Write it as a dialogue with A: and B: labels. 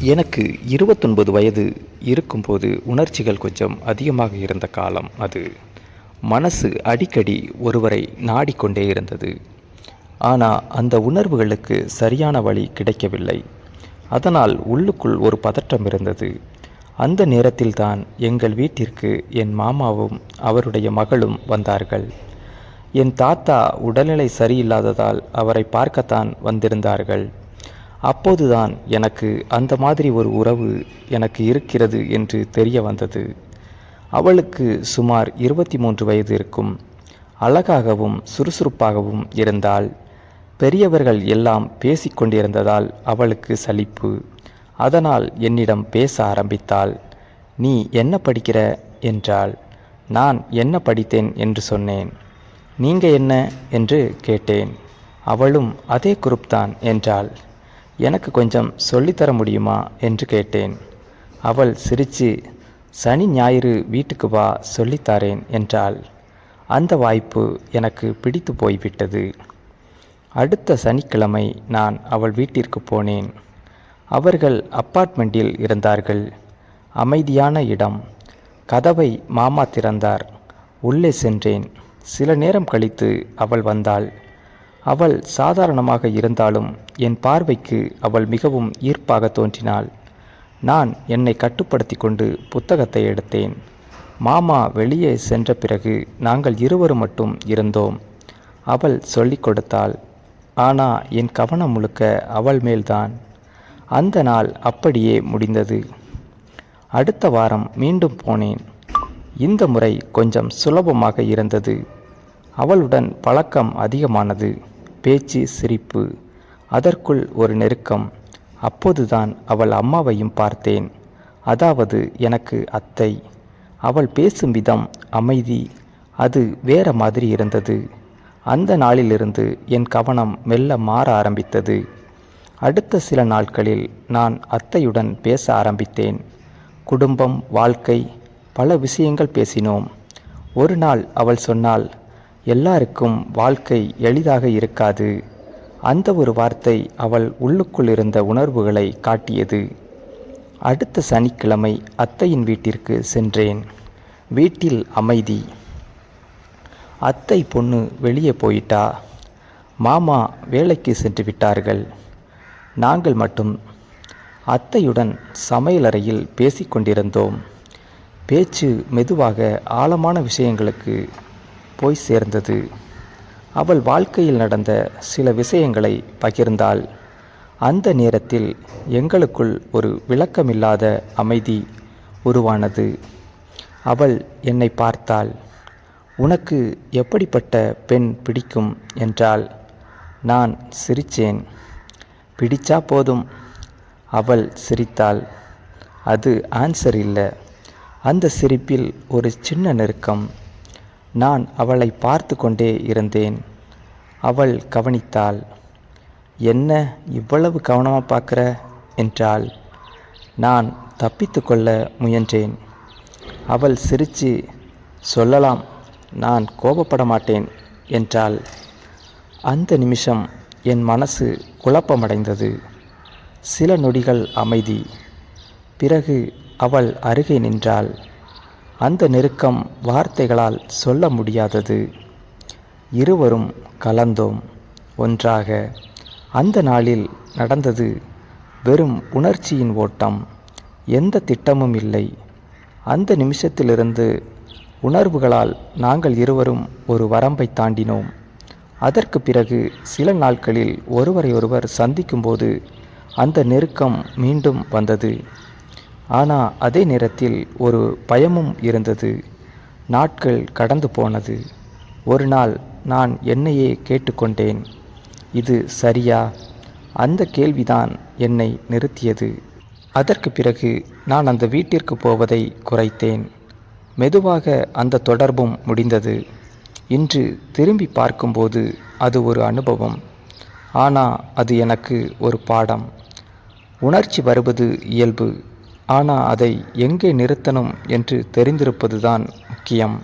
A: எனக்கு 29 வயது இருக்கும்போது உணர்ச்சிகள் கொஞ்சம் அதிகமாக இருந்த காலம் அது. மனசு அடிக்கடி ஒருவரை நாடிக்கொண்டே இருந்தது. ஆனால் அந்த உணர்வுகளுக்கு சரியான வழி கிடைக்கவில்லை. அதனால் உள்ளுக்குள் ஒரு பதற்றம் இருந்தது. அந்த நேரத்தில்தான் எங்கள் வீட்டிற்கு என் மாமாவும் அவருடைய மகளும் வந்தார்கள். என் தாத்தா உடல்நிலை சரியில்லாததால் அவரை பார்க்கத்தான் வந்திருந்தார்கள். அப்போதுதான் எனக்கு அந்த மாதிரி ஒரு உறவு எனக்கு இருக்கிறது என்று தெரிய வந்தது. அவளுக்கு சுமார் 23 வயது இருக்கும். அழகாகவும் சுறுசுறுப்பாகவும் இருந்தாள். பெரியவர்கள் எல்லாம் பேசிக்கொண்டிருந்ததால் அவளுக்கு சலிப்பு. அதனால் என்னிடம் பேச ஆரம்பித்தாள். "நீ என்ன படிக்கிற?" என்றாள். நான் என்ன படித்தேன் என்று சொன்னேன். "நீங்க என்ன?" என்று கேட்டேன். அவளும் அதே குரூப் தான் என்றாள். "எனக்கு கொஞ்சம் சொல்லித்தர முடியுமா?" என்று கேட்டேன். அவள் சிரித்து, "சனி ஞாயிறு வீட்டுக்கு வா, சொல்லித்தாரேன்" என்றாள். அந்த வாய்ப்பு எனக்கு பிடித்து போய்விட்டது. அடுத்த சனிக்கிழமை நான் அவள் வீட்டிற்கு போனேன். அவர்கள் அப்பார்ட்மெண்ட்டில் இருந்தார்கள். அமைதியான இடம். கதவை மாமா திறந்தார். உள்ளே சென்றேன். சில நேரம் கழித்து அவள் வந்தாள். அவள் சாதாரணமாக இருந்தாலும் என் பார்வைக்கு அவள் மிகவும் ஈர்ப்பாக தோன்றினாள். நான் என்னை கட்டுப்படுத்தி கொண்டு புத்தகத்தை எடுத்தேன். மாமா வெளியே சென்ற பிறகு நாங்கள் இருவரும் மட்டும் இருந்தோம். அவள் சொல்லிக் கொடுத்தாள். ஆனால் என் கவனம் முழுக்க அவள் மேல்தான். அந்த நாள் அப்படியே முடிந்தது. அடுத்த வாரம் மீண்டும் போனேன். இந்த முறை கொஞ்சம் சுலபமாக இருந்தது. அவளுடன் பழக்கம் அதிகமானது. பேச்சு, சிரிப்பு, அதற்குள் ஒரு நெருக்கம். அப்போதுதான் அவள் அம்மாவையும் பார்த்தேன். அதாவது எனக்கு அத்தை. அவள் பேசும் விதம், அமைதி, அது வேற மாதிரி இருந்தது. அந்த நாளிலிருந்து என் கவனம் மெல்ல மாற ஆரம்பித்தது. அடுத்த சில நாட்களில் நான் அத்தையுடன் பேச ஆரம்பித்தேன். குடும்பம், வாழ்க்கை, பல விஷயங்கள் பேசினோம். ஒரு நாள் அவள் சொன்னாள், "எல்லாருக்கும் வாழ்க்கை எளிதாக இருக்காது." அந்த ஒரு வார்த்தை அவள் உள்ளுக்குள் இருந்த உணர்வுகளை காட்டியது. அடுத்த சனிக்கிழமை அத்தையின் வீட்டிற்கு சென்றேன். வீட்டில் அமைதி. அத்தை பொண்ணு வெளியே போயிட்டா. மாமா வேலைக்கு சென்று விட்டார்கள். நாங்கள் மட்டும். அத்தையுடன் சமையலறையில் பேசிக்கொண்டிருந்தோம். பேச்சு மெதுவாக ஆழமான விஷயங்களுக்கு போய் சேர்ந்தது. அவள் வாழ்க்கையில் நடந்த சில விஷயங்களை பகிர்ந்தாள். அந்த நேரத்தில் எங்களுக்குள் ஒரு விளக்கமில்லாத அமைதி உருவானது. அவள் என்னை பார்த்தாள். "உனக்கு எப்படிப்பட்ட பெண் பிடிக்கும்?" என்றாள். நான் சிரித்தேன். "பிடிச்சா போதும்." அவள் சிரித்தாள். அது ஆன்சர் இல்லை. அந்த சிரிப்பில் ஒரு சின்ன நெருக்கம். நான் அவளை பார்த்து கொண்டே இருந்தேன். அவள் கவனித்தாள். "என்ன இவ்வளவு கவனமாக பார்க்குற?" என்றாள். நான் தப்பித்து கொள்ள முயன்றேன். அவள் சிரித்து, "சொல்லலாம், நான் கோபப்பட மாட்டேன்" என்றாள். அந்த நிமிஷம் என் மனசு குழப்பமடைந்தது. சில நொடிகள் அமைதி. பிறகு அவள் அருகே நின்றாள். அந்த நெருக்கம் வார்த்தைகளால் சொல்ல முடியாதது. இருவரும் கலந்தோம் ஒன்றாக. அந்த நாளில் நடந்தது வெறும் உணர்ச்சியின் ஓட்டம். எந்த திட்டமும் இல்லை. அந்த நிமிஷத்திலிருந்து உணர்வுகளால் நாங்கள் இருவரும் ஒரு வரம்பை தாண்டினோம். அதற்கு பிறகு சில நாட்களில் ஒருவரையொருவர் சந்திக்கும்போது அந்த நெருக்கம் மீண்டும் வந்தது. ஆனால் அதே நேரத்தில் ஒரு பயமும் இருந்தது. நாட்கள் கடந்து போனது. ஒரு நாள் நான் என்னையே கேட்டுக்கொண்டேன், "இது சரியா?" அந்த கேள்விதான் என்னை நிறுத்தியது. அதற்கு பிறகு நான் அந்த வீட்டிற்கு போவதை குறைத்தேன். மெதுவாக அந்த தொடர்பும் முடிந்தது. இன்று திரும்பி பார்க்கும்போது அது ஒரு அனுபவம். ஆனால் அது எனக்கு ஒரு பாடம். உணர்ச்சி வருவது இயல்பு. ஆனால் அதை எங்கே நிறுத்தணும் என்று தெரிந்திருப்பதுதான் முக்கியம்.